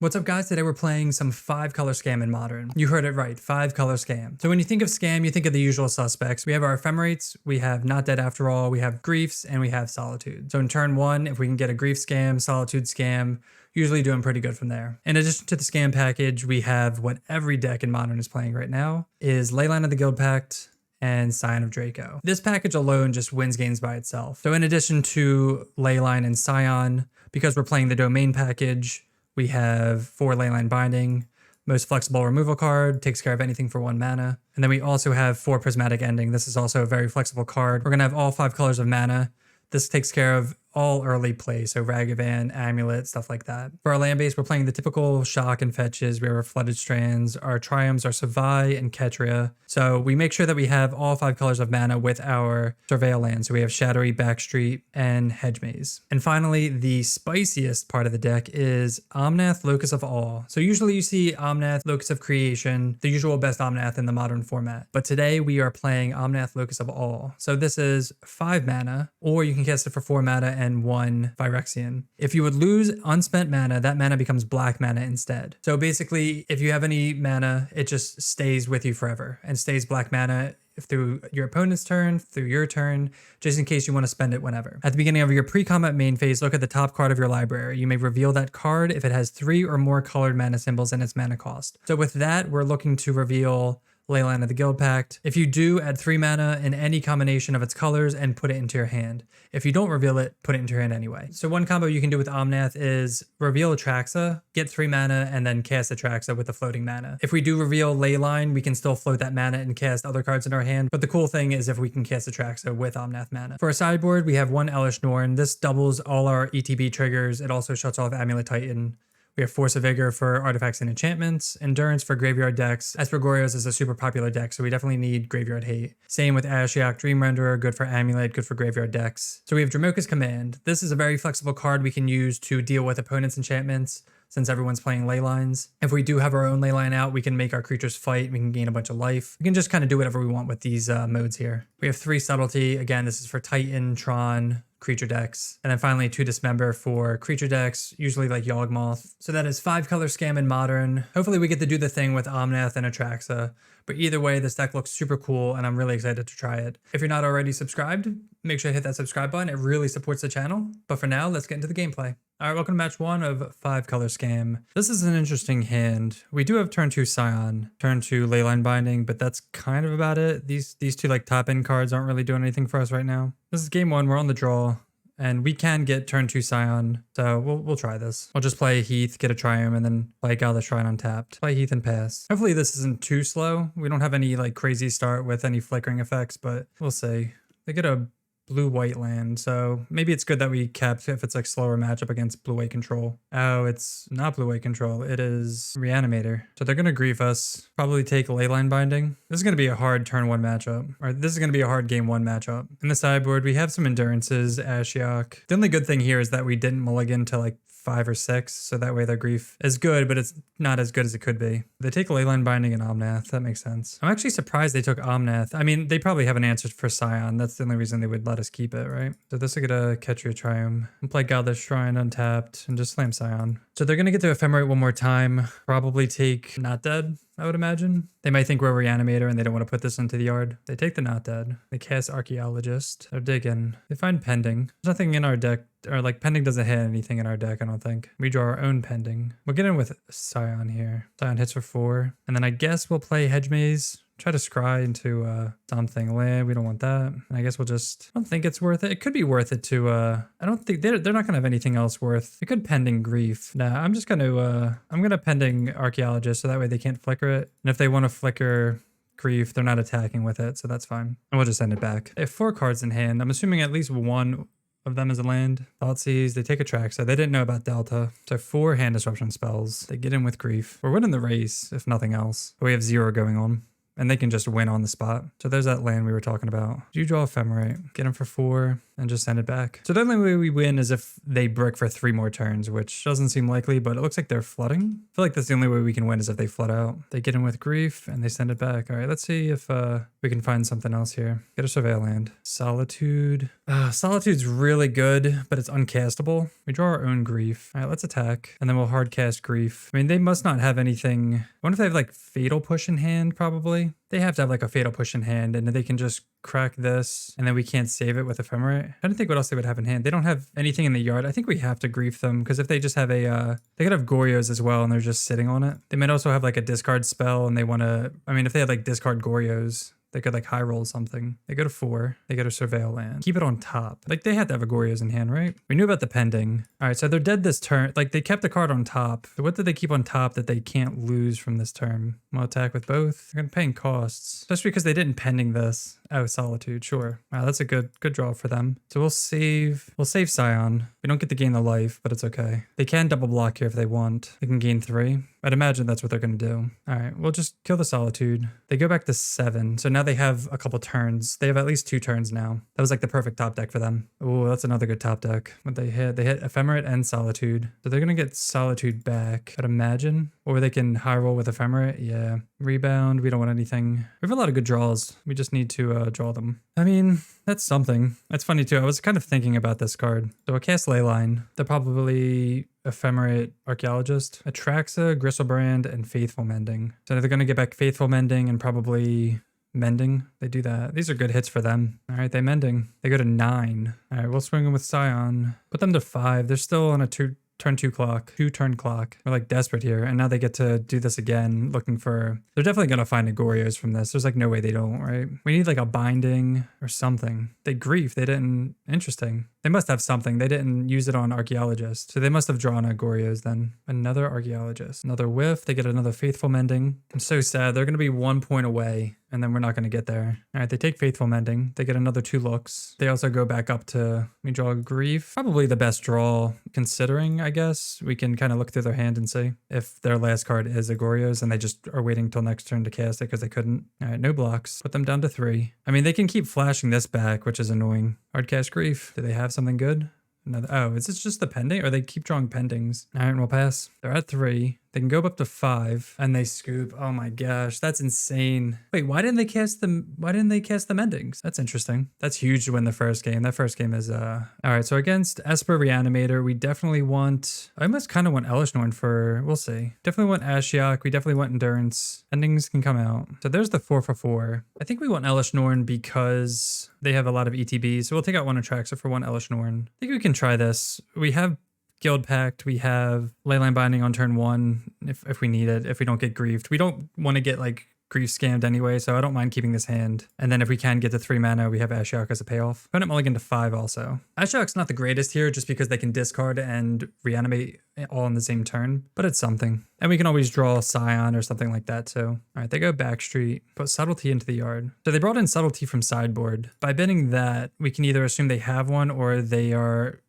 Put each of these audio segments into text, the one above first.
What's up guys, today we're playing some 5-color scam in Modern. You heard it right, 5-color scam. So when you think of scam, you think of the usual suspects. We have our ephemerates, we have Not Dead After All, we have griefs, and we have solitude. So in turn 1, if we can get a grief scam, solitude scam, usually doing pretty good from there. In addition to the scam package, we have what every deck in Modern is playing right now, is Leyline of the Guildpact and Scion of Draco. This package alone just wins games by itself. So in addition to Leyline and Scion, because we're playing the domain package, we have 4 Leyline binding, most flexible removal card, takes care of anything for 1 mana. And then we also have 4 prismatic ending. This is also a very flexible card. We're gonna have all 5 colors of mana. This takes care of all early play, so Ragavan, Amulet, stuff like that. For our land base, we're playing the typical shock and fetches. We have our Flooded Strands, our Triomes are Savai and Ketria. So we make sure that we have all 5 colors of mana with our Surveil land. So we have Shadowy, Backstreet, and Hedge Maze. And finally, the spiciest part of the deck is OMNATH LOCUS of ALL. So usually you see OMNATH Locus of Creation, the usual best OMNATH in the Modern format. But today we are playing OMNATH LOCUS of ALL. So this is 5 mana, or you can cast it for 4 mana and 1 Phyrexian. If you would lose unspent mana, that mana becomes black mana instead. So basically, if you have any mana, it just stays with you forever and stays black mana through your opponent's turn, through your turn, just in case you want to spend it whenever. At the beginning of your pre-combat main phase, look at the top card of your library. You may reveal that card if it has 3 or more colored mana symbols in its mana cost. So with that, we're looking to reveal Leyline of the Guildpact. If you do, add 3 mana in any combination of its colors and put it into your hand. If you don't reveal it, put it into your hand anyway. So one combo you can do with Omnath is reveal Atraxa, get 3 mana, and then cast Atraxa with the floating mana. If we do reveal Leyline, we can still float that mana and cast other cards in our hand, but the cool thing is if we can cast Atraxa with Omnath mana. For our sideboard, we have 1 Elesh Norn. This doubles all our ETB triggers. It also shuts off Amulet Titan. We have Force of Vigor for artifacts and enchantments, Endurance for graveyard decks. Esper Reanimator is a super popular deck, so we definitely need graveyard hate. Same with Ashiok Dream Renderer, good for Amulet, good for graveyard decks. So we have Dromoka's Command. This is a very flexible card we can use to deal with opponents' enchantments, since everyone's playing Leylines. If we do have our own Leyline out, we can make our creatures fight, we can gain a bunch of life. We can just kind of do whatever we want with these modes here. We have 3 Subtlety. Again, this is for Titan, Tron, creature decks. And then finally 2 Dismember for creature decks, usually like Yawgmoth. So that is 5-color scam in Modern. Hopefully we get to do the thing with Omnath and Atraxa. But either way, this deck looks super cool and I'm really excited to try it. If you're not already subscribed, make sure to hit that subscribe button. It really supports the channel. But for now, let's get into the gameplay. All right, welcome to match 1 of 5-color scam. This is an interesting hand. We do have turn 2 Scion, turn 2 Leyline binding, but that's kind of about it. These 2 like top end cards aren't really doing anything for us right now. This is game 1, we're on the draw, and we can get turn 2 Scion, so we'll try this. I'll just play Heath, get a Triumph, and then play Gala Shrine untapped. Play Heath and pass. Hopefully this isn't too slow. We don't have any like crazy start with any flickering effects, but we'll see. They get a blue-white land, so maybe it's good that we kept if it's like slower matchup against blue-white control. Oh, it's not blue-white control, it is Reanimator. So they're gonna grief us, probably take Leyline binding. This is gonna be a hard turn 1 matchup, or this is gonna be a hard game 1 matchup. In the sideboard, we have some Endurances, Ashiok. The only good thing here is that we didn't mulligan to like 5 or 6, so that way their grief is good, but it's not as good as it could be. They take Leyline binding and Omnath, that makes sense. I'm actually surprised they took Omnath. I mean, they probably have an answer for Scion. That's the only reason they would let us keep it, right? So this will get a Ketria Triumph. And play Gala Shrine untapped and just slam Scion. So they're gonna get to Ephemerate one more time, probably take Not Dead, I would imagine. They might think we're Reanimator and they don't want to put this into the yard. They take the Not Dead. They cast Archaeologist. They're digging. They find Pending. There's nothing in our deck, or like Pending doesn't hit anything in our deck, I don't think. We draw our own Pending. We'll get in with Scion here. Scion hits for 4. And then I guess we'll play Hedge Maze. Try to scry into something land. We don't want that. And I guess we'll just, I don't think it's worth it. It could be worth it to, I don't think, they're not gonna have anything else worth. We could Pending Grief. Nah, I'm just gonna, I'm gonna Pending Archaeologist so that way they can't flicker it. And if they want to flicker Grief, they're not attacking with it, so that's fine. And we'll just send it back. They have 4 cards in hand. I'm assuming at least 1 of them is a land. Thoughtseize, they take Atraxa. They didn't know about Delta. So 4 hand disruption spells. They get in with Grief. We're winning the race, if nothing else. But we have 0 going on. And they can just win on the spot. So there's that land we were talking about. You draw Ephemerate, get him for 4. and just send it back. So the only way we win is if they brick for 3 more turns, which doesn't seem likely, but it looks like they're flooding. I feel like that's the only way we can win is if they flood out. They get in with grief and they send it back. All right, let's see if we can find something else here. Get a surveil land. Solitude. Solitude's really good, but it's uncastable. We draw our own grief. All right, let's attack, and then we'll hard cast grief. I mean, they must not have anything. I wonder if they have like fatal push in hand, probably. They have to have like a fatal push in hand, and then they can just crack this, and then we can't save it with Ephemerate. I don't think what else they would have in hand. They don't have anything in the yard. I think we have to grief them, because if they just have a, they could have Gorios as well, and they're just sitting on it. They might also have like a discard spell, and they want to, I mean, if they had like discard Gorios, they could like high roll something. They go to 4. They go to surveil land. Keep it on top. Like they had to have a Gorios in hand, right? We knew about the pending. All right, so they're dead this turn. Like they kept the card on top. So what did they keep on top that they can't lose from this turn? We'll attack with both. They're gonna pay in costs, especially because they didn't pending this. Oh, Solitude, sure. Wow, that's a good draw for them. So we'll save Scion. We don't get to gain the life, but it's okay. They can double block here if they want. They can gain 3. I'd imagine that's what they're gonna do. All right, we'll just kill the Solitude. They go back to 7. So now they have a couple turns. They have at least 2 turns now. That was like the perfect top deck for them. Oh, that's another good top deck. What they hit Ephemerate and Solitude. So they're gonna get Solitude back, I'd imagine. Or they can high roll with Ephemerate. Yeah. Rebound. We don't want anything. We have a lot of good draws. We just need to draw them. I mean, that's something. That's funny too. I was kind of thinking about this card. So I cast Leyline. They're probably Ephemerate Archaeologist, Atraxa, Gristlebrand, and Faithful Mending. So they're going to get back Faithful Mending and probably Mending. They do that. These are good hits for them. All right, they Mending. They go to 9. All right, we'll swing them with Scion. Put them to 5. They're still on a turn 2 clock. We're like desperate here. And now they get to do this again, looking for, they're definitely going to find a Gorios from this. There's like no way they don't, right? We need like a binding or something. They grief. They didn't, interesting. They must have something. They didn't use it on Archaeologist. So they must have drawn a Gorios then. Another Archaeologist. Another whiff. They get another Faithful Mending. I'm so sad. They're going to be 1 point away. And then we're not going to get there. All right, they take Faithful Mending. They get another 2 looks. They also go back up to, we draw Grief. Probably the best draw, considering, I guess. We can kind of look through their hand and see if their last card is a Gorios and they just are waiting till next turn to cast it because they couldn't. All right, no blocks. Put them down to 3. I mean, they can keep flashing this back, which is annoying. Hard cast Grief. Do they have something good? Another, oh, is this just the pending? Or they keep drawing pendings? All right, we'll pass. They're at 3. They can go up to 5 and they scoop. Oh my gosh, that's insane. Wait, why didn't they cast the mendings? That's interesting. That's huge to win the first game. That first game is all right, so against Esper Reanimator, we definitely want, I almost kind of want Elish Norn for, we'll see. Definitely want Ashiok. We definitely want Endurance. Endings can come out. So there's the 4 for 4. I think we want Elish Norn because they have a lot of ETBs. So we'll take out 1 Atraxa for 1 Elish Norn. I think we can try this. We have Guildpact, we have Leyline Binding on turn 1 if we need it, if we don't get griefed. We don't want to get like grief scammed anyway, so I don't mind keeping this hand. And then if we can get to 3 mana, we have Ashiok as a payoff. Opponent mulligan to 5 also. Ashiok's not the greatest here just because they can discard and reanimate all in the same turn, but it's something. And we can always draw Scion or something like that too. All right, they go Backstreet, put Subtlety into the yard. So they brought in Subtlety from sideboard. By bidding that, we can either assume they have one or they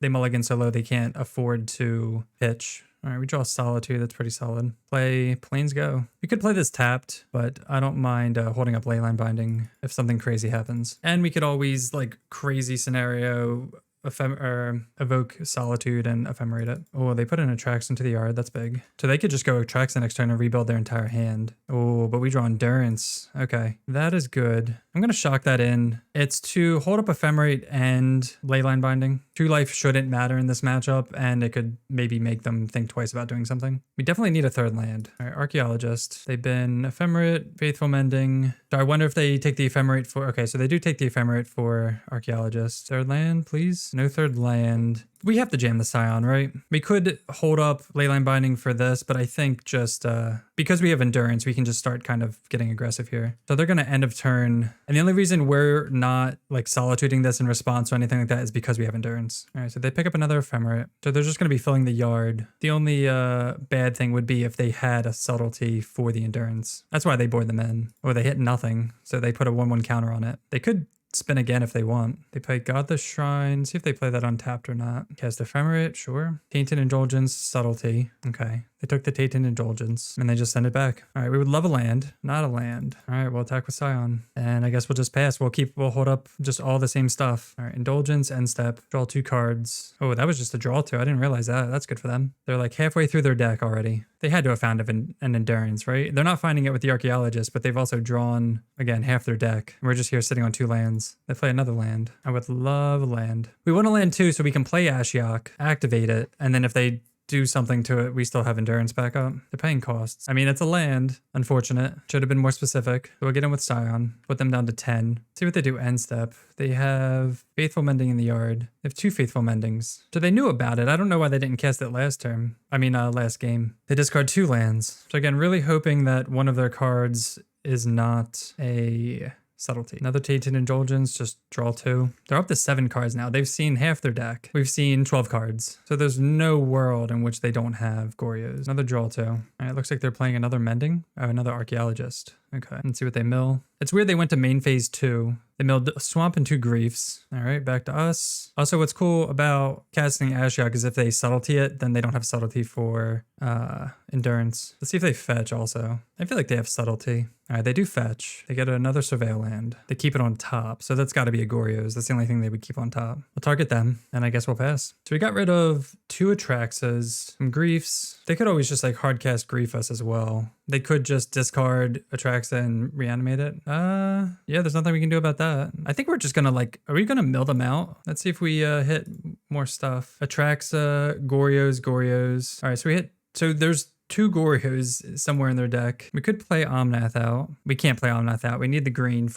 mulligan so low they can't afford to pitch. All right, we draw Solitude. That's pretty solid. Play Plains Go. We could play this tapped, but I don't mind holding up Leyline Binding if something crazy happens. And we could always, like, crazy scenario, evoke Solitude and Ephemerate it. Oh, they put an Atraxa into the yard. That's big. So they could just go Atraxa next turn and rebuild their entire hand. Oh, but we draw Endurance. Okay, that is good. I'm going to shock that in. It's to hold up Ephemerate and Leyline Binding. 2 life shouldn't matter in this matchup, and it could maybe make them think twice about doing something. We definitely need a 3rd land. All right, Archaeologist. They've been Ephemerate, Faithful Mending. So I wonder if they take the Ephemerate for... Okay, so they do take the Ephemerate for Archaeologist. 3rd land, please? No 3rd land. We have to jam the Scion, right? We could hold up Leyline Binding for this, but I think just because we have Endurance, we can just start kind of getting aggressive here. So they're going to end of turn. And the only reason we're not like solituding this in response or anything like that is because we have Endurance. All right, so they pick up another Ephemerate. So they're just going to be filling the yard. The only bad thing would be if they had a Subtlety for the Endurance. That's why they board them in. Or they hit nothing, so they put a 1/1 counter on it. They could spin again if they want. They play Godless Shrine. See if they play that untapped or not. Cast Ephemerate, sure. Tainted Indulgence, Subtlety. Okay. They took the Titan Indulgence and they just send it back. All right, we would love a land, not a land. All right, we'll attack with Scion. And I guess we'll just pass. We'll hold up just all the same stuff. All right, Indulgence, end step, draw 2 cards. Oh, that was just a draw 2. I didn't realize that. That's good for them. They're like halfway through their deck already. They had to have found an Endurance, right? They're not finding it with the Archaeologist, but they've also drawn, again, half their deck. We're just here sitting on 2 lands. They play another land. I would love a land. We want a land too, so we can play Ashiok, activate it, and then if they do something to it, we still have Endurance back up. They're paying costs. I mean, it's a land. Unfortunate. Should have been more specific. We'll get in with Scion. Put them down to 10. See what they do end step. They have Faithful Mending in the yard. They have 2 Faithful Mendings. So they knew about it. I don't know why they didn't cast it last game. They discard 2 lands. So again, really hoping that one of their cards is not a Subtlety. Another Titan Indulgence, just draw 2. They're up to 7 cards now. They've seen half their deck. We've seen 12 cards. So there's no world in which they don't have Gorios. Another draw 2. All right, looks like they're playing another Mending. Oh, another Archaeologist. Okay, let's see what they mill. It's weird they went to main phase 2. They milled Swamp and 2 Griefs. All right, back to us. Also, what's cool about casting Ashiok is if they Subtlety it, then they don't have Subtlety for Endurance. Let's see if they fetch also. I feel like they have Subtlety. All right, they do fetch. They get another Surveil land. They keep it on top, so that's got to be a Gorios. That's the only thing they would keep on top. We'll target them, and I guess we'll pass. So we got rid of 2 Atraxas, some Griefs. They could always just like hard cast Grief us as well. They could just discard Atraxa and reanimate it. Yeah, there's nothing we can do about that. I think we're just gonna are we gonna mill them out? Let's see if we hit more stuff. Atraxa, Gorios. All right, so there's 2 Gorios somewhere in their deck. We could play Omnath out. We can't play Omnath out. We need the green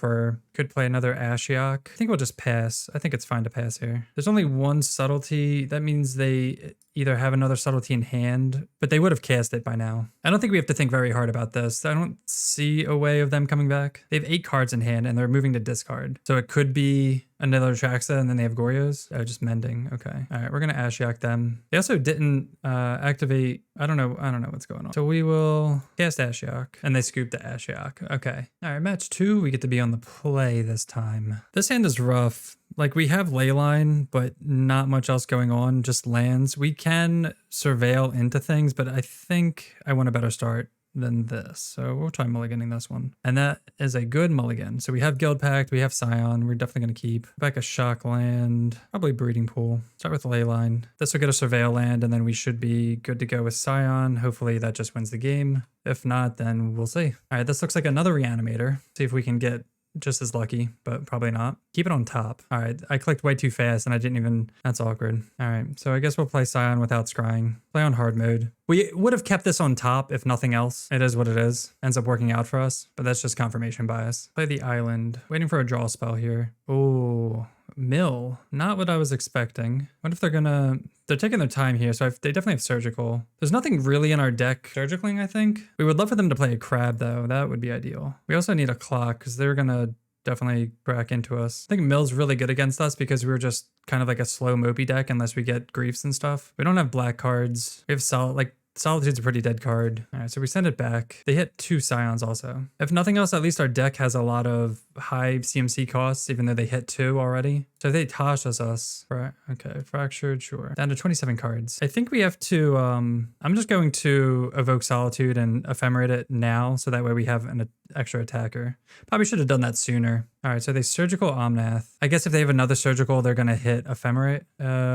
could play another Ashiok. I think we'll just pass. I think it's fine to pass here. There's only 1 Subtlety. That means they either have another Subtlety in hand, but they would have cast it by now. I don't think we have to think very hard about this. I don't see a way of them coming back. They have 8 cards in hand and they're moving to discard. So it could be another Atraxa and then they have Gorios. Oh, just mending. Okay. All right, we're gonna Ashiok them. They also didn't activate. I don't know what's going on. So we will cast Ashiok and they scoop the Ashiok. Okay. All right, match 2. We get to be on the play this time. This hand is rough. Like we have Leyline, but not much else going on, just lands. We can surveil into things, but I think I want a better start than this. So we'll try mulliganing this one. And that is a good mulligan. So we have Guildpact, we have Scion. We're definitely going to keep back a shock land, probably Breeding Pool. Start with Leyline. This will get a surveil land, and then we should be good to go with Scion. Hopefully that just wins the game. If not, then we'll see. All right, this looks like another Reanimator. See if we can get just as lucky, but probably not. Keep it on top. All right, I clicked way too fast and I didn't even, that's awkward. All right, so I guess we'll play Scion without scrying. Play on hard mode. We would have kept this on top if nothing else. It is what it is. Ends up working out for us, but that's just confirmation bias. Play the island. Waiting for a draw spell here. Oh, mill. Not what I was expecting. What if they're taking their time here, so they definitely have surgical. There's nothing really in our deck surgicaling, I think. We would love for them to play a crab though. That would be ideal. We also need a clock because they're gonna definitely crack into us. I think mill's really good against us because we're just kind of like a slow mopey deck unless we get griefs and stuff. We don't have black cards. We have Solitude's a pretty dead card. All right, so we send it back. They hit 2 Scions also. If nothing else, at least our deck has a lot of high CMC costs, even though they hit 2 already. So if they Tasha's us, okay, fractured, sure. Down to 27 cards. I think we have to, I'm just going to evoke Solitude and ephemerate it now, so that way we have an extra attacker. Probably should have done that sooner. All right, so they surgical Omnath. I guess if they have another surgical, they're gonna hit ephemerate.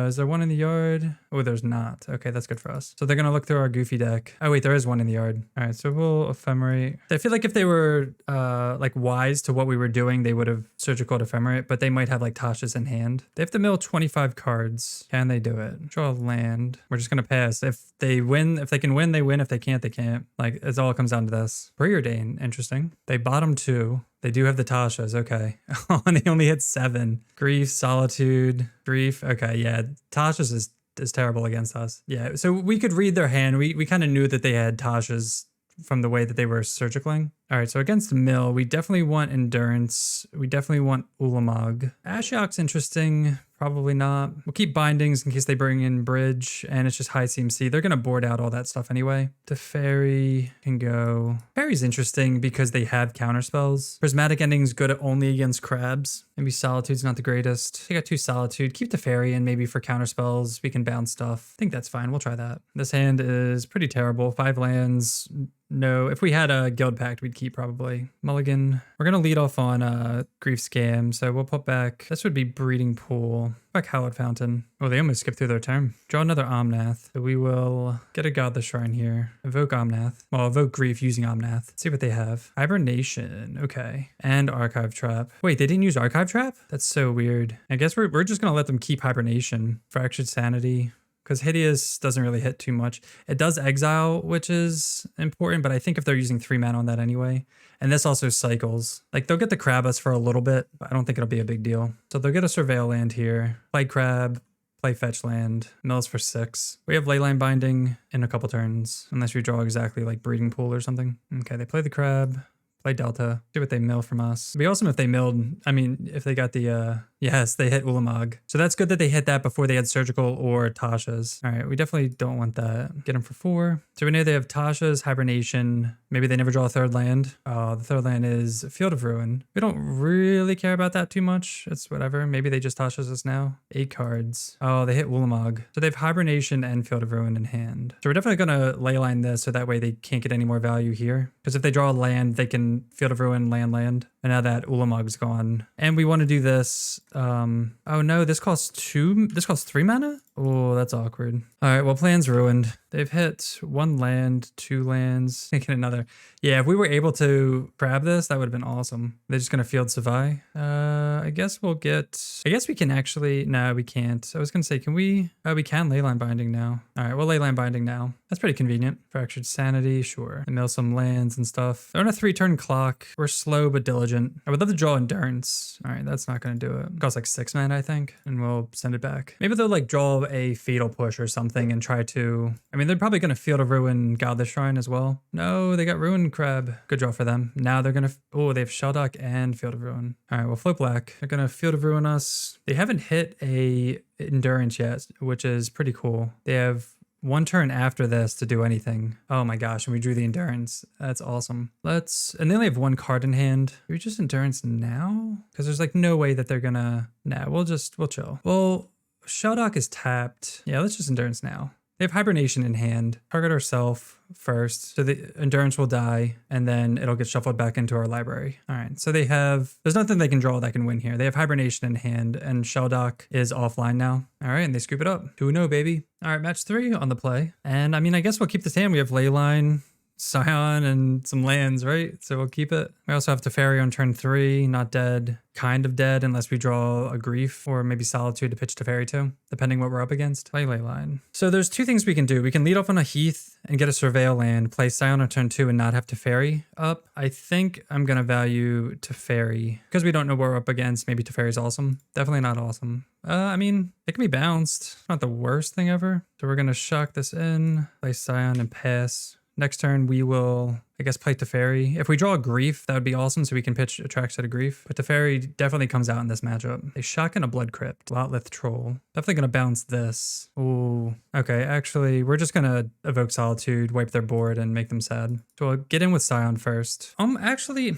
Is there one in the yard? Oh, there's not. Okay, that's good for us. So they're gonna look through our goofy deck. Oh wait, there is one in the yard. All right, so we'll ephemerate. I feel like if they were like wise to what we were doing, they would have surgical ephemerate, but they might have like Tasha's in hand. They have to mill 25 cards. Can they do it? Draw a land. We're just gonna pass. If they win, if they can win, they win. If they can't, they can't. Like, it all comes down to this. Preordain, interesting. They bottom 2. They do have the Tasha's, okay. And they only hit 7. Grief, Solitude, Grief. Okay, yeah, Tasha's is terrible against us. Yeah, so we could read their hand. We kind of knew that they had Tasha's from the way that they were surgicaling. All right, so against the mill, we definitely want Endurance. We definitely want Ulamog. Ashiok's interesting Probably not. We'll keep bindings in case they bring in bridge, and it's just high CMC. They're gonna board out all that stuff anyway. Teferi can go. Teferi's interesting because they have counter spells. Prismatic Ending's good only against crabs. Maybe Solitude's not the greatest. They got 2 Solitude. Keep Teferi, and maybe for counter spells we can bounce stuff. I think that's fine. We'll try that. This hand is pretty terrible. 5 lands. No, if we had a Guildpact, we'd keep probably. Mulligan. We're going to lead off on Grief Scam, so we'll put back... This would be Breeding Pool. Back Hallowed Fountain. Oh, they almost skipped through their turn. Draw another Omnath. So we will get a Godless Shrine here. Evoke Omnath. Well, evoke Grief using Omnath. Let's see what they have. Hibernation. Okay. And Archive Trap. Wait, they didn't use Archive Trap? That's so weird. I guess we're just going to let them keep Hibernation. Fractured Sanity. Because Hideous doesn't really hit too much. It does exile, which is important, but I think if they're using 3 mana on that anyway. And this also cycles. Like, they'll get the Crab us for a little bit, but I don't think it'll be a big deal. So they'll get a Surveil land here. Play Crab, play Fetch land. Mills for 6. We have Leyline Binding in a couple turns, unless we draw exactly like Breeding Pool or something. Okay, they play the Crab. Play Delta. See what they mill from us. It'd be awesome if they milled. I mean, if they got the, yes, they hit Ulamog. So that's good that they hit that before they had Surgical or Tasha's. All right, we definitely don't want that. Get them for 4. So we know they have Tasha's, Hibernation. Maybe they never draw a 3rd land. Oh, the 3rd land is Field of Ruin. We don't really care about that too much. It's whatever. Maybe they just Tasha's us now. 8 cards. Oh, they hit Ulamog. So they have Hibernation and Field of Ruin in hand. So we're definitely going to Leyline this so that way they can't get any more value here. Because if they draw a land, they can Field of Ruin, land. And now that Ulamog's gone. And we want to do this. Oh no, this costs 2. This costs 3 mana? Oh, that's awkward. All right, well, plan's ruined. They've hit 1 land, 2 lands, thinking another. Yeah, if we were able to grab this, that would have been awesome. They're just going to Field Savai. I guess we'll get... I guess we can actually... No, we can't. I was going to say, can we... Oh, we can Leyline Binding now. All right, we'll Leyline Binding now. That's pretty convenient. Fractured Sanity, sure. And mill some lands and stuff. They're on a 3-turn clock. We're slow but diligent. I would love to draw Endurance. All right, that's not going to do it. It costs like 6 mana, I think, and we'll send it back. Maybe they'll like draw a Fatal Push or something and try to... I mean, they're probably going to Field of Ruin Godless Shrine as well. No, they got Ruin Crab. Good draw for them. Now they're going to... Oh, they have Shelldock and Field of Ruin. All right, well, flip black. They're going to Field of Ruin us. They haven't hit a Endurance yet, which is pretty cool. They have 1 turn after this to do anything. Oh my gosh, and we drew the Endurance. That's awesome. And they only have 1 card in hand. Are we just Endurance now? Because there's like no way that they're gonna... Nah, we'll chill. Well, Shelldock is tapped. Yeah, let's just Endurance now. They have Hibernation in hand. Target ourselves first. So the Endurance will die, and then it'll get shuffled back into our library. All right, so they have... There's nothing they can draw that can win here. They have Hibernation in hand, and Shelldock is offline now. All right, and they scoop it up. 2-0, baby. All right, match 3 on the play. And I mean, I guess we'll keep this hand. We have Leyline, Scion, and some lands, right? So we'll keep it. We also have Teferi on turn 3, not dead. Kind of dead unless we draw a Grief or maybe Solitude to pitch Teferi to, depending what we're up against. Play Leyline. So there's 2 things we can do. We can lead off on a Heath and get a Surveil land, play Scion on turn 2 and not have Teferi up. I think I'm going to value Teferi because we don't know what we're up against. Maybe Teferi's awesome. Definitely not awesome. I mean, it can be bounced. Not the worst thing ever. So we're going to shock this in, play Scion and pass. Next turn, we will, I guess, play Teferi. If we draw a Grief, that would be awesome, so we can pitch Atraxa to Grief. But Teferi definitely comes out in this matchup. They shotgun a Blood Crypt, Lotlith Troll. Definitely going to bounce this. Ooh. Okay, actually, we're just going to evoke Solitude, wipe their board, and make them sad. So we'll get in with Scion first. Actually,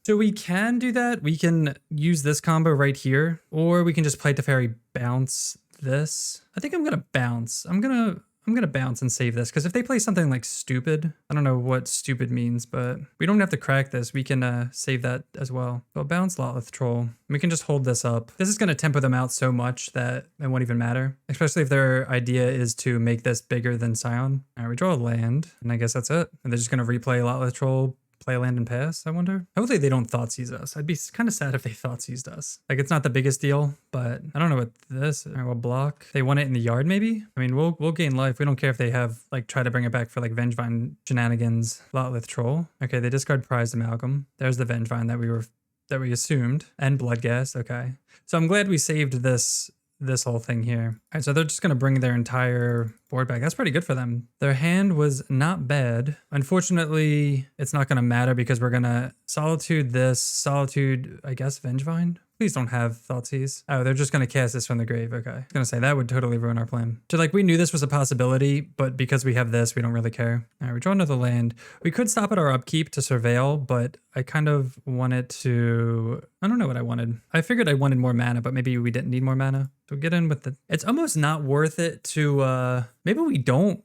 So we can do that. We can use this combo right here, or we can just play Teferi, bounce this. I think I'm going to bounce. I'm going to bounce and save this, because if they play something like stupid, I don't know what stupid means, but we don't have to crack this. We can save that as well. So I'll bounce Lotlith Troll. We can just hold this up. This is going to tempo them out so much that it won't even matter, especially if their idea is to make this bigger than Scion. All right, we draw a land, and I guess that's it. And they're just going to replay Lotlith Troll, play land and pass, I wonder. Hopefully they don't Thoughtseize us. I'd be kind of sad if they Thoughtseized us. Like, it's not the biggest deal, but I don't know what this... All right, we'll block. They want it in the yard, maybe? I mean, we'll gain life. We don't care if they have, like, try to bring it back for, like, Vengevine shenanigans. Lotlith Troll. Okay, they discard Prized Amalgam. There's the Vengevine that we assumed. And Bloodghast, okay. So I'm glad we saved this whole thing here. All right, so they're just going to bring their entire board back. That's pretty good for them. Their hand was not bad. Unfortunately, it's not going to matter because we're going to Solitude this, Solitude, I guess, Vengevine. Please don't have Thoughtseize. Oh, they're just going to cast this from the grave. Okay. I was going to say that would totally ruin our plan. So like we knew this was a possibility, but because we have this, we don't really care. All right, we draw another land. We could stop at our upkeep to surveil, but I kind of wanted to, I don't know what I wanted. I figured I wanted more mana, but maybe we didn't need more mana. So get in with the, it's almost not worth it to, maybe we don't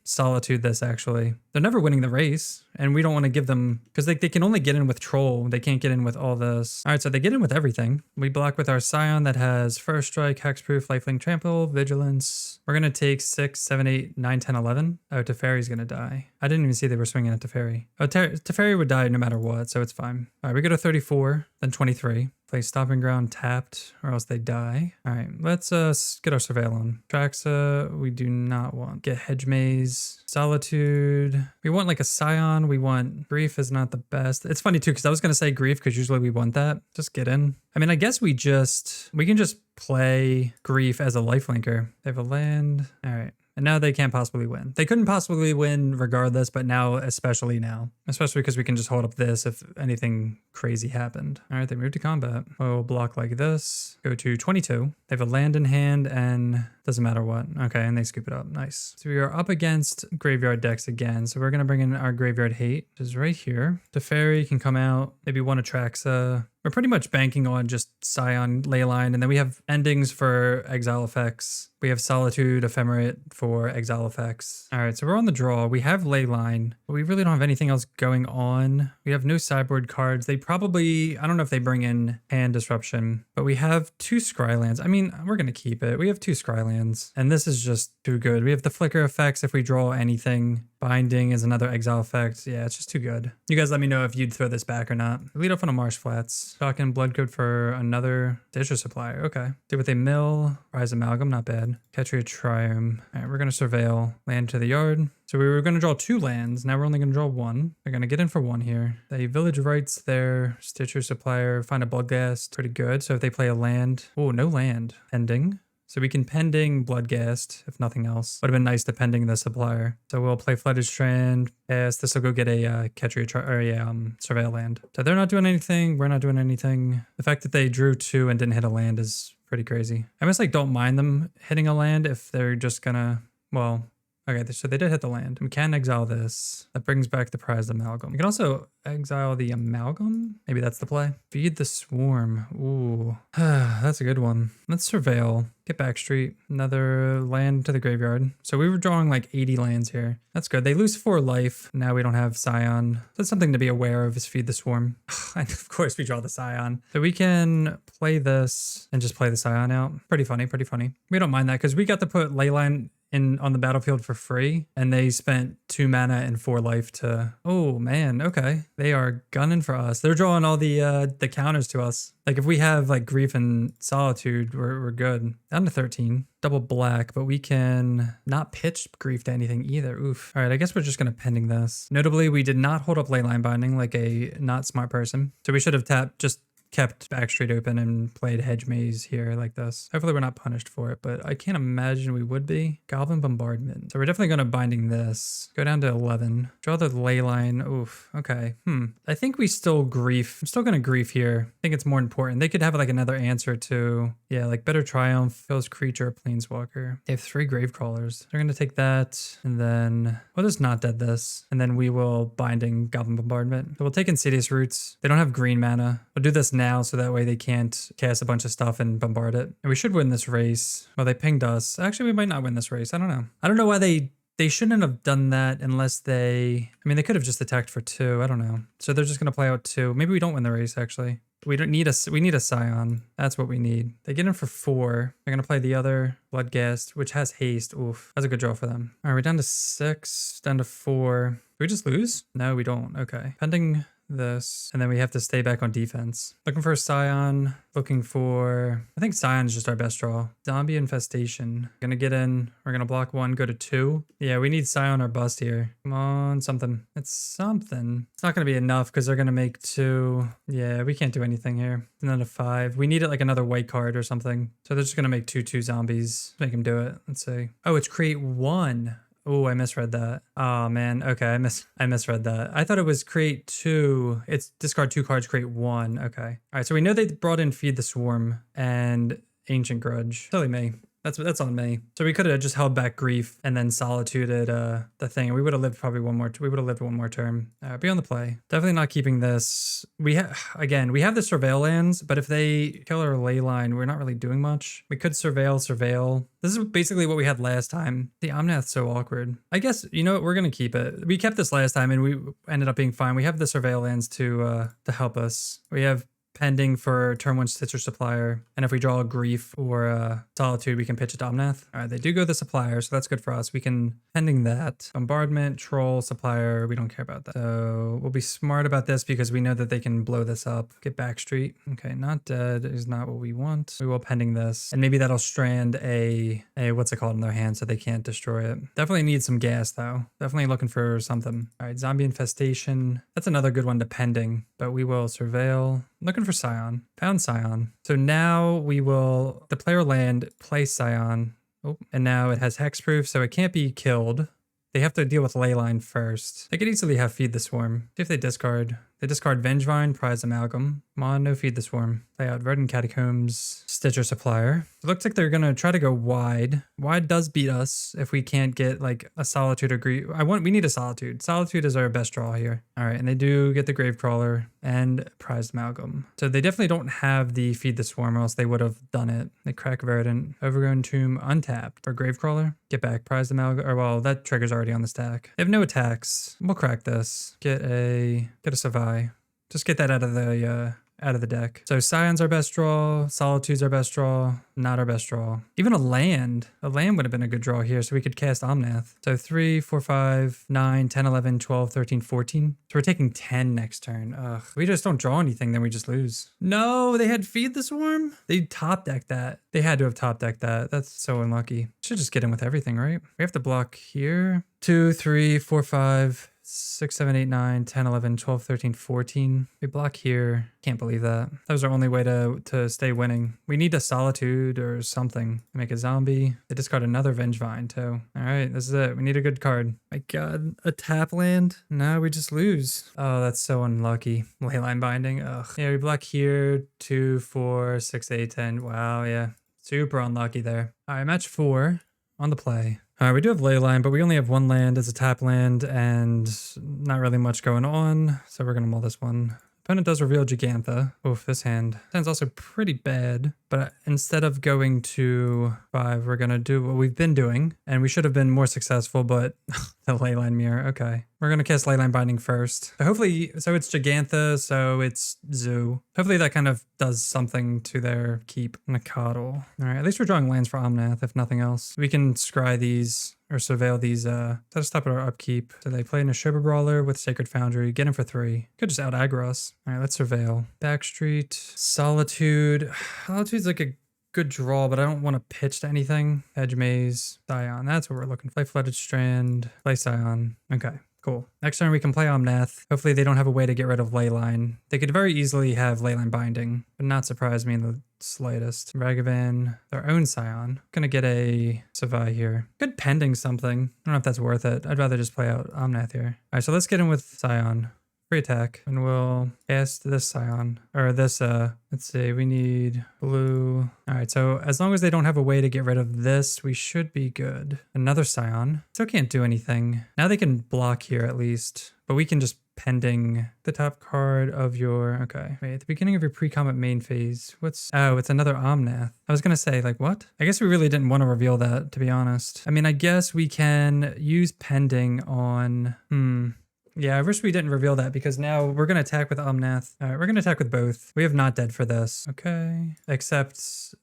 Solitude this actually. They're never winning the race and we don't want to give them, because they can only get in with Troll. They can't get in with all this. All right, so they get in with everything. We block with our Scion that has First Strike, Hexproof, Lifelink Trample, Vigilance. We're going to take 6, 7, 8, 9, 10, 11. Oh, Teferi's going to die. I didn't even see they were swinging at Teferi. Oh, Teferi would die no matter what, so it's fine. All right, we go to 34, then 23. Play Stomping Ground tapped or else they die. All right, let's get our Surveil on. Atraxa, we do not want. Get Hedge Maze, Solitude. We want like a Scion. We want Grief is not the best. It's funny too, because I was going to say Grief because usually we want that. Just get in. I mean, I guess we can just play Grief as a lifelinker. They have a land. All right. And now they can't possibly win. They couldn't possibly win regardless, but now, especially because we can just hold up this if anything crazy happened. All right, they move to combat. We'll block like this, go to 22. They have a land in hand and doesn't matter what. Okay, and they scoop it up. Nice. So we are up against graveyard decks again. So we're going to bring in our graveyard hate, which is right here. Teferi can come out, maybe one Atraxa. We're pretty much banking on just Scion, Leyline, and then we have endings for exile effects. We have Solitude, Ephemerate for exile effects. All right, so we're on the draw. We have Leyline, but we really don't have anything else going on. We have no sideboard cards. They probably, I don't know if they bring in hand disruption, but we have 2 Scrylands. I mean, we're going to keep it. We have 2 Scrylands, and this is just too good. We have the flicker effects if we draw anything. Binding is another exile effect. Yeah, it's just too good. You guys let me know if you'd throw this back or not. Lead off on a Marsh Flats. Talking Blood Code for another Disher Supplier. Okay. Do with a mill. Rise Amalgam, not bad. Catria Triumph. All right, we're going to Surveil. Land to the yard. So we were going to draw 2 lands. Now we're only going to draw 1. We're going to get in for 1 here. They Village Rights there. Stitcher Supplier. Find a Bloodghast. Pretty good. So if they play a land. Oh, no land. Ending. So we can pending Bloodghast, if nothing else. Would have been nice to pending the supplier. So we'll play Flooded Strand. Yes, this will go get a Surveil land. So they're not doing anything. We're not doing anything. The fact that they drew 2 and didn't hit a land is pretty crazy. I almost like don't mind them hitting a land if they're just gonna, well, okay, so they did hit the land. We can exile this. That brings back the prized Amalgam. We can also exile the Amalgam. Maybe that's the play. Feed the Swarm. Ooh, that's a good one. Let's Surveil. Get Backstreet. Another land to the graveyard. So we were drawing like 80 lands here. That's good. They lose 4 life. Now we don't have Scion. So that's something to be aware of is Feed the Swarm. And of course we draw the Scion. So we can play this and just play the Scion out. Pretty funny, pretty funny. We don't mind that because we got to put Leyline on the battlefield for free, and they spent 2 mana and 4 life to. Oh man, okay, they are gunning for us. They're drawing all the counters to us. Like if we have like Grief and Solitude, we're good. Down to 13, double black, but we can not pitch Grief to anything either. Oof. All right, I guess we're just gonna pending this. Notably, we did not hold up Leyline Binding like a not smart person, so we should have kept Backstreet open and played Hedge Maze here like this. Hopefully we're not punished for it, but I can't imagine we would be. Goblin Bombardment. So we're definitely going to binding this. Go down to 11. Draw the Leyline. Oof. Okay. I think we still Grief. I'm still going to Grief here. I think it's more important. They could have like another answer to, yeah, like Better Triumph, Kills Creature, Planeswalker. They have 3 Gravecrawlers. They're going to take that, and then we'll just not dead this, and then we will binding Goblin Bombardment. So we'll take Insidious Roots. They don't have green mana. We'll do this now so that way they can't cast a bunch of stuff and bombard it. And we should win this race. Well, they pinged us. Actually, we might not win this race. I don't know. I don't know why they shouldn't have done that unless they could have just attacked for 2. I don't know. So they're just going to play out 2. Maybe we don't win the race actually. We need a Scion. That's what we need. They get in for 4. They're going to play the other Bloodghast, which has haste. Oof. That's a good draw for them. All right, we're down to 6, down to 4. Do we just lose? No, we don't. Okay. Pending this, and then we have to stay back on defense. Looking for a Scion, looking for, I think Scion is just our best draw. Zombie Infestation. Gonna get in, we're gonna block 1, go to 2. Yeah, we need Scion or bust here. Come on, something. It's something. It's not gonna be enough because they're gonna make 2. Yeah, we can't do anything here. And then a 5. We needed like another white card or something. So they're just gonna make 2/2 zombies. Make them do it. Let's see. Oh, it's create 1. Oh, I misread that. Oh man. Okay, I misread that. I thought it was create 2. It's discard 2 cards, create 1. Okay. All right. So we know they brought in Feed the Swarm and Ancient Grudge. Totally me. That's on me. So we could have just held back Grief and then Solituded the thing. We would have lived probably one more. We would have lived one more turn. Be on the play. Definitely not keeping this. We have we have the Surveil lands, but if they kill our Leyline, we're not really doing much. We could Surveil. This is basically what we had last time. The Omnath's so awkward. I guess, you know what, we're gonna keep it. We kept this last time and we ended up being fine. We have the Surveil lands to help us. We have pending for turn 1 Stitcher Supplier, and if we draw a Grief or Solitude, we can pitch it to Omnath. All right, they do go the Supplier, so that's good for us. We can pending that. Bombardment, Troll, Supplier, we don't care about that. So we'll be smart about this because we know that they can blow this up. Get Backstreet. Okay, not dead is not what we want. We will pending this, and maybe that'll strand a what's it called in their hand so they can't destroy it. Definitely need some gas though. Definitely looking for something. All right, Zombie Infestation. That's another good one to pending, but we will Surveil. Looking for Scion. Found Scion. So now we will, the player land, play Scion. Oh, and now it has hexproof, so it can't be killed. They have to deal with Leyline first. They could easily have Feed the Swarm. See if they discard. They discard Vengevine, Prize Amalgam. Come on, no Feed the Swarm. Play out Verdant Catacombs, Stitcher Supplier. It looks like they're gonna try to go wide. Wide does beat us if we can't get like a Solitude or Grief. We need a Solitude. Solitude is our best draw here. All right, and they do get the Gravecrawler and Prized Amalgam. So they definitely don't have the Feed the Swarm, or else they would have done it. They crack Verdant, Overgrown Tomb, untapped for Gravecrawler. Get back Prized Amalgam, or well, that trigger's already on the stack. They have no attacks. We'll crack this. Get a Savai. Just get that out of the deck. So Scion's our best draw, Solitude's our best draw, not our best draw. Even a land would have been a good draw here, so we could cast Omnath. So 3, 4, 5, 9, 10, 11, 12, 13, 14. So we're taking 10 next turn. Ugh. We just don't draw anything, then we just lose. No, they had Feed the Swarm? They top decked that. They had to have top decked that. That's so unlucky. Should just get in with everything, right? We have to block here. 2, 3, 4, 5. 6, 7, 8, 9, 10, 11, 12, 13, 14. We block here. Can't believe that. That was our only way to stay winning. We need a Solitude or something. Make a zombie. They discard another Vengevine too. All right, this is it. We need a good card. My God, a tap land? No, we just lose. Oh, that's so unlucky. Leyline Binding. Ugh. Yeah, we block here. 2, 4, 6, 8, 10. Wow, yeah. Super unlucky there. All right, match 4 on the play. All right, we do have Leyline, but we only have one land as a tap land and not really much going on. So we're going to mull this one. Opponent does reveal Gigantha. Oof, this hand's also pretty bad. But instead of going to 5, we're going to do what we've been doing. And we should have been more successful, but the Leyline Mirror. Okay. We're going to cast Leyline Binding first. So hopefully, so it's Gigantha, so it's Zoo. Hopefully that kind of does something to their keep. Nakadal. All right, at least we're drawing lands for Omnath, if nothing else. We can scry these or surveil these to stop at our upkeep. So they play in a Shiver Brawler with Sacred Foundry, get him for 3. Could just out aggro us. All right, let's surveil. Backstreet, Solitude. Solitude's like a good draw, but I don't want to pitch to anything. Edge Maze, Scion. That's what we're looking for. Play Flooded Strand, play Scion. Okay. Cool. Next turn we can play Omnath. Hopefully they don't have a way to get rid of Leyline. They could very easily have Leyline Binding, but not surprise me in the slightest. Ragavan, their own Scion. Gonna get a Savai here. Good pending something. I don't know if that's worth it. I'd rather just play out Omnath here. All right, so let's get in with Scion. Free attack, and we'll cast this Scion, or this, let's see, we need blue. All right, so as long as they don't have a way to get rid of this, we should be good. Another Scion. Still can't do anything. Now they can block here at least, but we can just pending the top card of your, okay. Wait, at the beginning of your pre-combat main phase, oh, it's another Omnath. I was gonna say, like, what? I guess we really didn't want to reveal that, to be honest. I mean, I guess we can use pending on, yeah, I wish we didn't reveal that because now we're going to attack with Omnath. All right, we're going to attack with both. We have not dead for this. Okay. Except,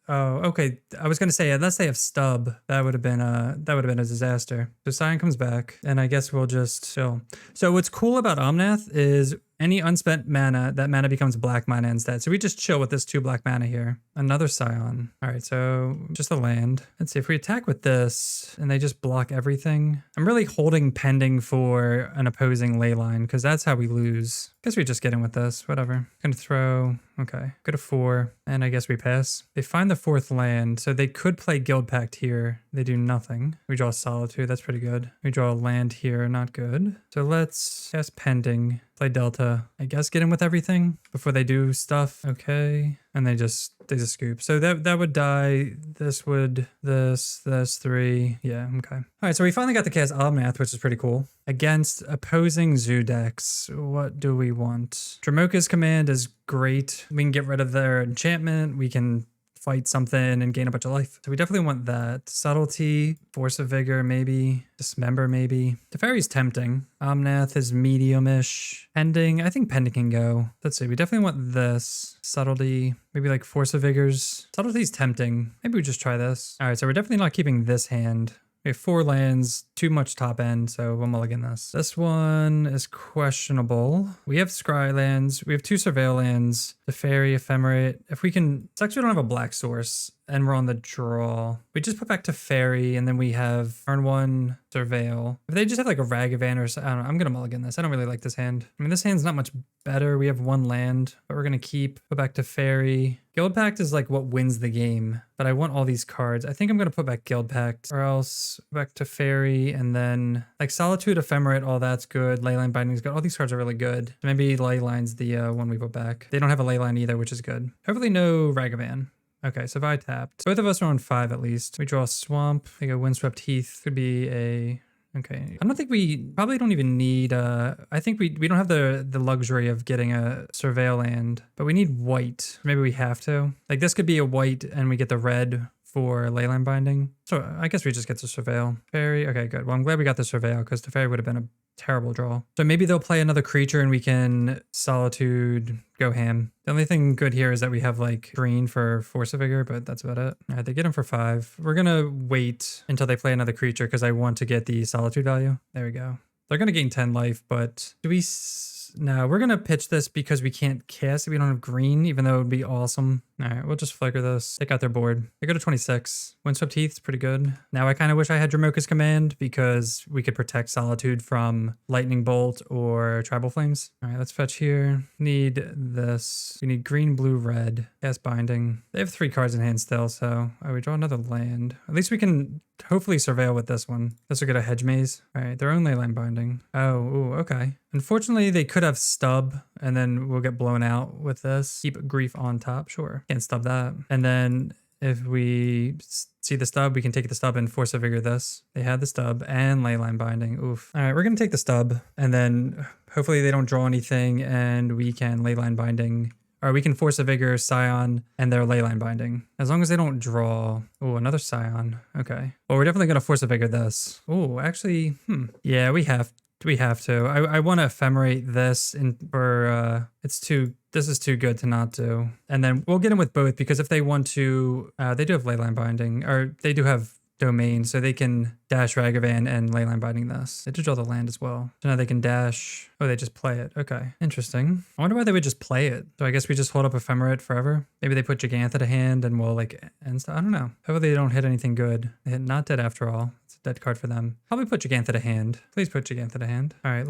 oh, okay. I was going to say, unless they have stub, that would have been a disaster. So Scion comes back and I guess we'll just chill. So what's cool about Omnath is Any unspent mana, that mana becomes black mana instead. So we just chill with this 2 black mana here. Another Scion. All right, so just a land. Let's see if we attack with this and they just block everything. I'm really holding pending for an opposing Leyline because that's how we lose. Guess we just get in with this, whatever. Gonna throw, okay, go to 4, and I guess we pass. They find the 4th land, so they could play Guildpact here. They do nothing. We draw Solitude, that's pretty good. We draw a land here, not good. So let's cast pending, play Delta. I guess get in with everything before they do stuff. Okay, and they just scoop. So that would die. This would, this 3. Yeah, okay. All right, so we finally got to cast OMNATH, which is pretty cool. Against opposing zoo decks, what do we want? Dramoka's command is great. We can get rid of their enchantment. We can fight something and gain a bunch of life. So we definitely want that. Subtlety, Force of Vigor, maybe. Dismember, maybe. Teferi's tempting. OMNATH is medium-ish. Pending, I think pending can go. Let's see, we definitely want this. Subtlety, maybe like Force of Vigors. Subtlety's tempting. Maybe we just try this. All right, so we're definitely not keeping this hand. We have 4 lands, too much top end, so we'll mulligan this. This one is questionable. We have Scry lands, we have 2 Surveil lands, the Fairy, Ephemerate. If we can, sucks we don't have a black source, and we're on the draw. We just put back to Fairy, and then we have turn 1 Surveil. If they just have like a Ragavan or something, I don't know, I'm gonna mulligan this. I don't really like this hand. I mean, this hand's not much better. We have 1 land, but we're gonna keep, put back to Fairy. Guildpact is like what wins the game, but I want all these cards. I think I'm gonna put back Guildpact, or else back to Fairy, and then like Solitude, Ephemerate, all that's good. Leyline Binding's good. All these cards are really good. Maybe Leyline's the one we put back. They don't have a Leyline either, which is good. Hopefully no Ragavan. Okay, so if I tapped, both of us are on 5 at least. We draw a Swamp. We go Windswept Heath. Could be a... Okay. I don't think we probably don't even need I think we don't have the luxury of getting a Surveil land, but we need white. Maybe we have to. Like this could be a white and we get the red for Leyline Binding. So I guess we just get to Surveil. Fairy. Okay, good. Well, I'm glad we got the Surveil because the Fairy would have been a terrible draw. So maybe they'll play another creature and we can Solitude, go ham. The only thing good here is that we have like green for Force of Vigor, but that's about it. All right, they get him for 5. We're gonna wait until they play another creature because I want to get the Solitude value. There we go. They're gonna gain 10 life, but do we... No, we're gonna pitch this because we can't cast it. We don't have green, even though it would be awesome. All right, we'll just flicker this. Take out their board. They go to 26. Windswept Heath's pretty good. Now I kind of wish I had Dramoka's command because we could protect Solitude from Lightning Bolt or Tribal Flames. All right, let's fetch here. Need this. We need green, blue, red. Cast Binding. They have 3 cards in hand still, so we draw another land. At least we can hopefully Surveil with this one. This will get a Hedge Maze. All right, their own Leyline Binding. Oh, ooh, okay. Unfortunately, they could have Stub, and then we'll get blown out with this. Keep Grief on top, sure. Can't stub that. And then if we see the stub, we can take the stub and Force of Vigor this. They had the stub and Leyline Binding. Oof. All right, we're gonna take the stub, and then hopefully they don't draw anything, and we can Leyline Binding. Or we can Force of Vigor, Scion, and their Leyline Binding. As long as they don't draw... Oh, another Scion. Okay. Well, we're definitely going to Force of Vigor this. Oh, actually, yeah, we have to. I want to Ephemerate this for... This is too good to not do. And then we'll get them with both because if they want to... they do have Leyline Binding. Or they do have Domain, so they can dash Ragavan and Leyline Binding this. They did draw the land as well. So now they can dash. Oh, they just play it. Okay, interesting. I wonder why they would just play it. So I guess we just hold up Ephemerate forever. Maybe they put Gigantha to hand and we'll like end stuff. I don't know. Hopefully they don't hit anything good. They hit Not Dead After All. It's a dead card for them. Probably put Gigantha to hand. Please put Gigantha to hand. All right,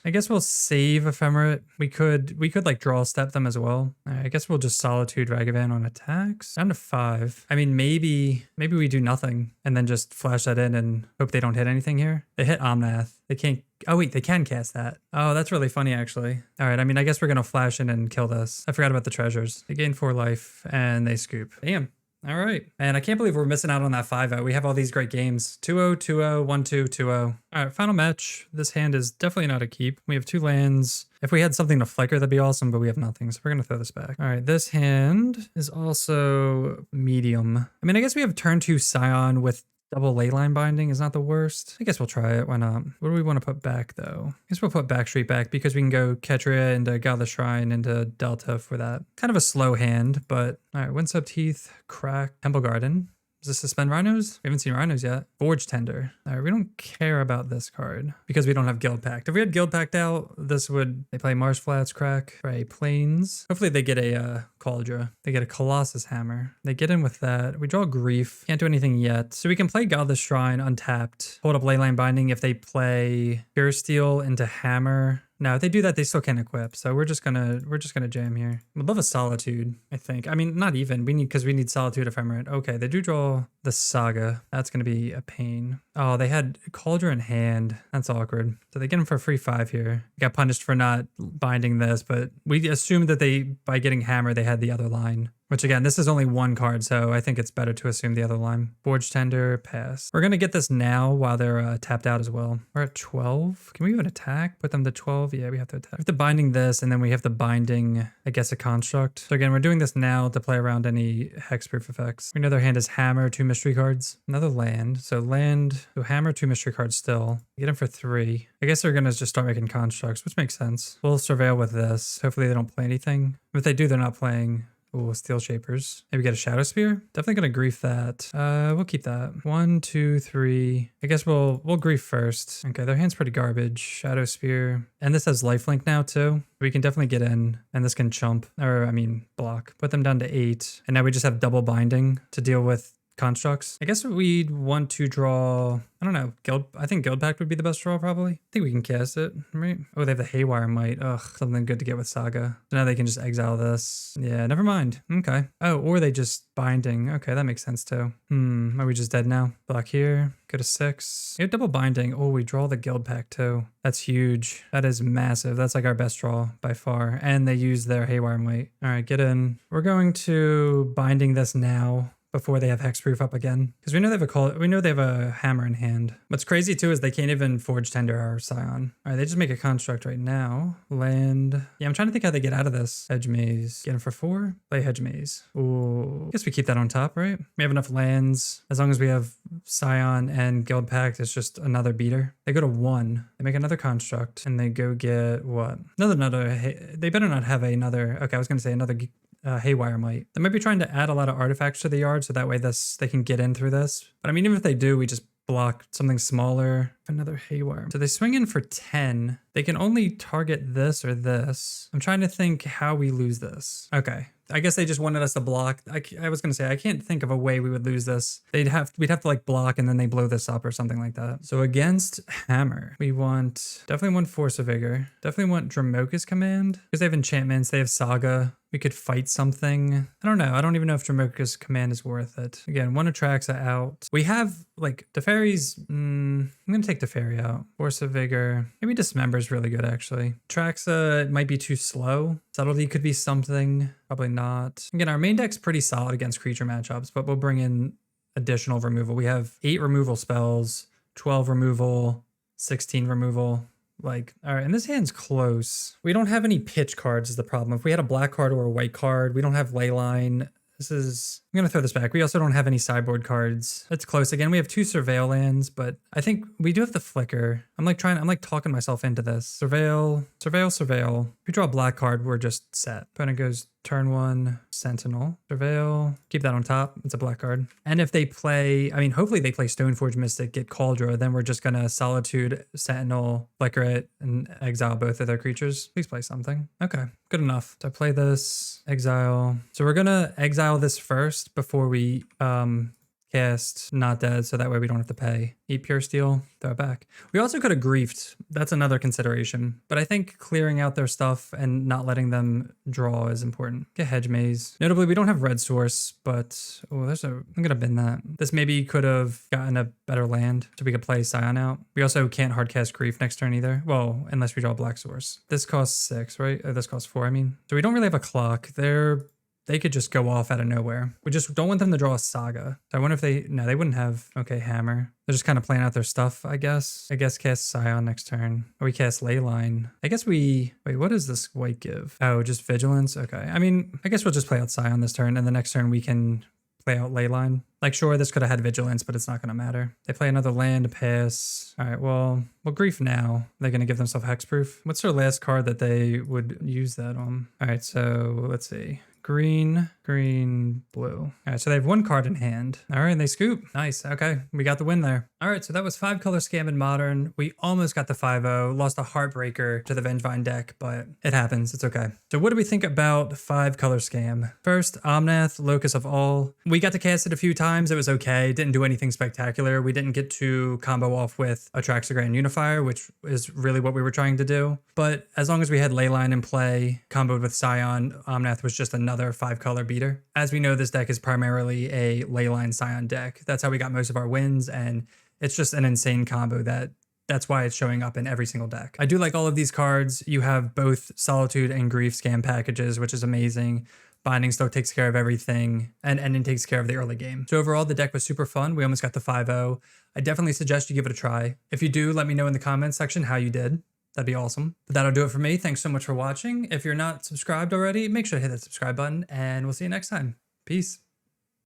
I guess we'll save Ephemerate. We could like draw step them as well. All right, I guess we'll just Solitude Ragavan on attacks. Down to 5. I mean, maybe we do nothing and then just flash that in and hope they don't hit anything here. They hit OMNATH. They can't... Oh, wait, they can cast that. Oh, that's really funny, actually. All right, I mean, I guess we're going to flash in and kill this. I forgot about the treasures. They gain 4 life, and they scoop. Damn. All right. And I can't believe we're missing out on that 5-0. We have all these great games. 2-0, 2-0, 1-2, 2-0. All right, final match. This hand is definitely not a keep. We have 2 lands. If we had something to flicker, that'd be awesome, but we have nothing, so we're going to throw this back. All right, this hand is also medium. I mean, I guess we have turn 2 Scion with double Leyline Binding is not the worst. I guess we'll try it. Why not? What do we want to put back, though? I guess we'll put Backstreet back because we can go Ketria into Godless Shrine into Delta for that. Kind of a slow hand, but... All right, Windswept Heath, Crack, Temple Garden. Does this suspend rhinos? We haven't seen rhinos yet. Forge Tender. All right, we don't care about this card because we don't have Guildpact. If we had Guildpact out, this would, they play Marsh Flats, crack, right, Plains. Hopefully they get a Cauldra. They get a Colossus Hammer. They get in with that. We draw Grief. Can't do anything yet. So we can play Godless Shrine untapped. Hold up Leyline Binding if they play Pure Steel into Hammer. No, if they do that, they still can't equip. So we're just gonna jam here. We'd love a Solitude, I think. I mean, not even. Because we need Solitude Ephemerate. Okay, they do draw the Saga. That's gonna be a pain. Oh, they had Cauldron in hand. That's awkward. So they get him for a free 5 here. Got punished for not binding this, but we assumed that by getting Hammer, they had the other line. Which again, this is only one card, so I think it's better to assume the other line. Forge Tender, pass. We're gonna get this now while they're tapped out as well. We're at 12. Can we even attack? Put them to 12? Yeah, we have to attack. We have to binding this, and then we have the binding, I guess, a construct. So again, we're doing this now to play around any hexproof effects. We know their hand is Hammer, 2 mystery cards. Another land. So land, so Hammer, 2 mystery cards still. Get them for 3. I guess they're gonna just start making constructs, which makes sense. We'll surveil with this. Hopefully they don't play anything. If they do, they're not playing. Ooh, Steel Shapers. Maybe get a Shadow Spear. Definitely gonna grief that. We'll keep that. 1, 2, 3. I guess we'll grief first. Okay, their hand's pretty garbage. Shadow Spear. And this has lifelink now too. We can definitely get in, and this can chump, or I mean block. Put them down to 8. And now we just have double binding to deal with constructs. I guess we'd want to draw, I don't know, I think Guildpact would be the best draw probably. I think we can cast it, right? Oh, they have the Haywire Might. Ugh, something good to get with Saga. So now they can just exile this. Yeah, never mind. Okay. Oh, or they just binding. Okay, that makes sense too. Are we just dead now? Block here. Go to 6. We have double binding. Oh, we draw the Guildpact too. That's huge. That is massive. That's like our best draw by far. And they use their Haywire Might. All right, get in. We're going to binding this now before they have hexproof up again, because we know they have a Hammer in hand. What's crazy too is they can't even Forge Tender our Scion. All right, they just make a construct right now. Land. Yeah, I'm trying to think how they get out of this. Hedge Maze. Get him for 4. Play Hedge Maze. Ooh, I guess we keep that on top, right? We have enough lands. As long as we have Scion and Guildpact, it's just another beater. They go to 1. They make another construct, and they go get what? Another. They better not have another. Okay, I was gonna say another Haywire Might. They might be trying to add a lot of artifacts to the yard so that way they can get in through this. But I mean, even if they do, we just block something smaller. Another Haywire. So they swing in for 10. They can only target this or this. I'm trying to think how we lose this. Okay. I guess they just wanted us to block. I was going to say, I can't think of a way we would lose this. We'd have to like block and then they blow this up or something like that. So against Hammer, we definitely want Force of Vigor. Definitely want Dramoka's Command because they have enchantments. They have Saga. We could fight something. I don't know. I don't even know if Dramoka's Command is worth it. Again, one Atraxa out. We have like Teferi's. I'm going to take Teferi out. Force of Vigor. Maybe Dismember is really good actually. Atraxa might be too slow. Subtlety could be something. Probably not. Again, our main deck's pretty solid against creature matchups, but we'll bring in additional removal. We have 8 removal spells, 12 removal, 16 removal. Like, all right, and this hand's close. We don't have any pitch cards is the problem. If we had a black card or a white card, we don't have Leyline. I'm gonna throw this back. We also don't have any sideboard cards. It's close. Again, we have 2 Surveil lands, but I think we do have the Flicker. I'm like talking myself into this. Surveil. If we draw a black card, we're just set. Opponent goes turn 1, Sentinel. Surveil. Keep that on top. It's a black card. And if they play, I mean, hopefully they play Stoneforge Mystic, get Cauldron, then we're just gonna Solitude, Sentinel, Flicker it, and exile both of their creatures. Please play something. Okay, good enough. So I play this, exile. So we're gonna exile this first before we cast Not Dead, so that way we don't have to pay. Eat Pure Steel, throw it back. We also could have griefed. That's another consideration. But I think clearing out their stuff and not letting them draw is important. Get Hedge Maze. Notably, we don't have Red Source, but I'm gonna bin that. This maybe could have gotten a better land, so we could play Scion out. We also can't hardcast Grief next turn either. Well, unless we draw Black Source. This costs 6, right? Or this costs 4, I mean. So we don't really have a clock. They could just go off out of nowhere. We just don't want them to draw a Saga. So I wonder if they wouldn't have, okay, Hammer. They're just kind of playing out their stuff, I guess. Cast Scion next turn. Or we cast Leyline. I guess wait, what does this white give? Oh, just Vigilance? Okay. I mean, I guess we'll just play out Scion this turn, and the next turn we can play out Leyline. Like, sure, this could have had Vigilance, but it's not going to matter. They play another land, pass. All right, well, Grief now. They're going to give themselves Hexproof. What's their last card that they would use that on? All right, so let's see. green, green, blue. All right, so they have one card in hand. All right, and they scoop. Nice. Okay, we got the win there. All right, so that was 5-color scam in Modern. We almost got the 5-0, lost a Heartbreaker to the Vengevine deck, but it happens. It's okay. So what do we think about 5-color scam? First, OMNATH LOCUS of ALL. We got to cast it a few times. It was okay. Didn't do anything spectacular. We didn't get to combo off with Atraxa Grand Unifier, which is really what we were trying to do. But as long as we had Leyline in play, comboed with Scion, OMNATH was just another 5-color beater. As we know, this deck is primarily a Leyline Scion deck. That's how we got most of our wins, and it's just an insane combo that's why it's showing up in every single deck. I do like all of these cards. You have both Solitude and Grief scam packages, which is amazing. Binding still takes care of everything, and Ending takes care of the early game. So overall, the deck was super fun. We almost got the 5-0. I definitely suggest you give it a try. If you do, let me know in the comments section how you did. That'd be awesome. But that'll do it for me. Thanks so much for watching. If you're not subscribed already, make sure to hit that subscribe button, and we'll see you next time. Peace.